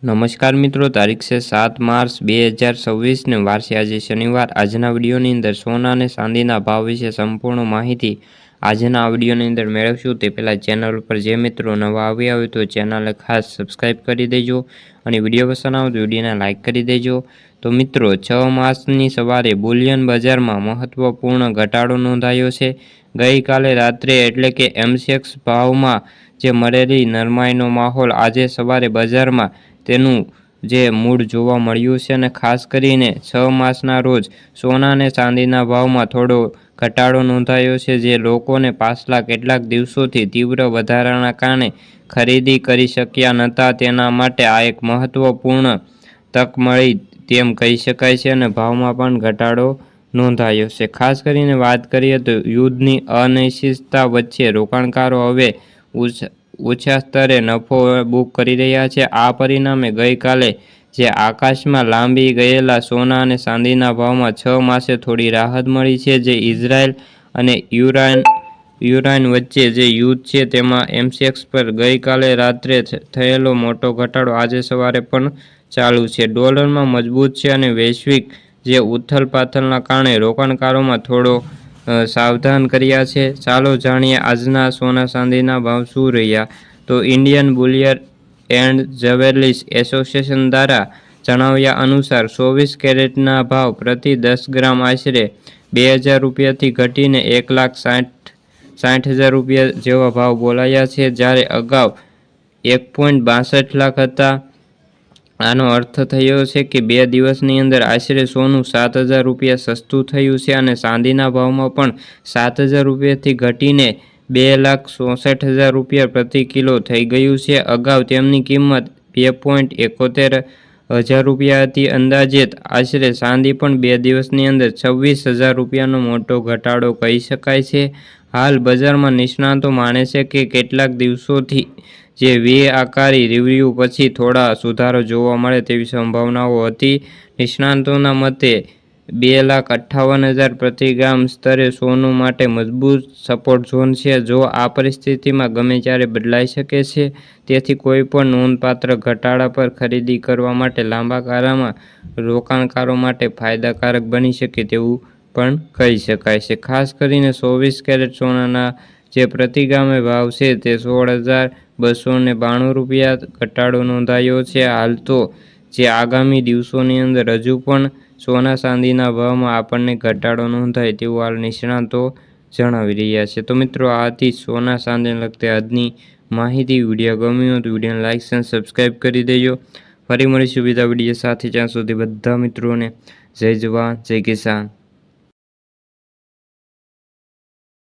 નમસ્કાર મિત્રો, તારીખ છે 7 માર્ચ 2026 ને વાર છે આજે શનિવાર। આજના વિડીયોની અંદર સોના અને ચાંદીના ભાવ વિશે સંપૂર્ણ માહિતી આજના આ વિડીયોની અંદર મેળવશું। તે પહેલાં ચેનલ પર જે મિત્રો નવા આવ્યા હોય તો ચેનલને ખાસ સબસ્ક્રાઈબ કરી દેજો અને વિડીયો પસંદ આવે તો વિડીયોને લાઇક કરી દેજો। તો મિત્રો 6 માર્ચની સવારે બુલિયન બજારમાં મહત્વપૂર્ણ ઘટાડો નોંધાયો છે। ગઈકાલે રાત્રે એટલે કે એમસીએક્સ ભાવમાં જે મળેલી નરમાઈનો માહોલ આજે સવારે બજારમાં તેનું જે મૂળ જોવા મળ્યું છે અને ખાસ કરીને 6 માર્ચના રોજ સોના અને ચાંદીના ભાવમાં થોડો ઘટાડો નોંધાયો છે, જે લોકોને પાછલા કેટલાક દિવસોથી તીવ્ર વધારાના કારણે ખરીદી કરી શક્યા નહોતા તેના માટે આ એક મહત્વપૂર્ણ તક મળી તેમ કહી શકાય છે અને ભાવમાં પણ ઘટાડો નોંધાયો છે। ખાસ કરીને વાત કરીએ તો યુદ્ધની અનિશ્ચિતતા વચ્ચે રોકાણકારો હવે ઓછા સ્તરે નફો બુક કરી રહ્યા છે। આ પરિણામે ગઈકાલે જે આકાશમાં લાંબી ગયેલા સોના અને ચાંદીના ભાવમાં 6 માસે થોડી રાહત મળી છે। જે ઇઝરાયલ અને યુરાન વચ્ચે જે યુદ્ધ છે તેમાં એમસીએક્સ પર ગઈકાલે રાત્રે થયેલો મોટો ઘટાડો આજે સવારે પણ ચાલુ છે। ડોલરમાં મજબૂત છે અને વૈશ્વિક જે ઉથલપાથલના કારણે રોકાણકારોમાં થોડો સાવધાન કર્યા છે। ચાલો જાણીએ આજના સોના ચાંદીના ભાવ શું રહ્યા। તો Indian Boolean and jewellers association દ્વારા જણાવ્યા અનુસાર 24 કેરેટના ભાવ પ્રતિ 10 ગ્રામ આશરે 2000 રૂપિયાથી ઘટીને 1,60,000 રૂપિયા જેવા ભાવ બોલાયા છે, જ્યારે અગાઉ 1.62 લાખ હતા। આનો અર્થ થયો છે કે 2 દિવસની અંદર આશરે સોનું 7,000 રૂપિયા સસ્તું થયું છે અને ચાંદીના ભાવમાં પણ 7,000 રૂપિયાથી ઘટીને 2,66,000 રૂપિયા પ્રતિ કિલો થઈ ગયું છે। અગાઉ તેમની કિંમત 2.71 રૂપિયા હતી। અંદાજિત આશરે ચાંદી પણ 2 દિવસની અંદર 26,000 રૂપિયાનો મોટો ઘટાડો કહી શકાય છે। હાલ બજારમાં નિષ્ણાતો માને છે કે કેટલાક દિવસોથી જે આકારી રિવ્યૂ પછી થોડા સુધારો જોવા મળે તેવી સંભાવનાઓ હતી। નિષ્ણાતોના મતે 2,58,000 પ્રતિ ગ્રામ સ્તરે સોનું માટે મજબૂત સપોર્ટ ઝોન છે। જો આ પરિસ્થિતિમાં ગમે ત્યારે બદલાઈ શકે છે, તેથી કોઈ પણ નોંધપાત્ર ઘટાડા પર ખરીદી કરવા માટે લાંબા ગાળામાં રોકાણકારો માટે ફાયદાકારક બની શકે તેવું પણ કહી શકાય છે। ખાસ કરીને 24 કેરેટ સોનાના જે પ્રતિ ગ્રામે ભાવ છે તે 16,292 રૂપિયા ઘટાડો નોંધાયો છે। હાલ તો જે આગામી દિવસોની અંદર હજુ પણ સોના ચાંદીના ભાવમાં આપણને ઘટાડો નોંધાય તેવું હાલ નિષ્ણાતો જણાવી રહ્યા છે। તો મિત્રો આ હતી સોના ચાંદીને લગતી આજની માહિતી। વિડીયો ગમ્યો હોય તો વિડીયોને લાઇક અને સબસ્ક્રાઈબ કરી દેજો। ફરી મળીશું બીજા વિડીયો સાથે, ત્યાં સુધી બધા મિત્રોને જય જવાન જય કિસાન।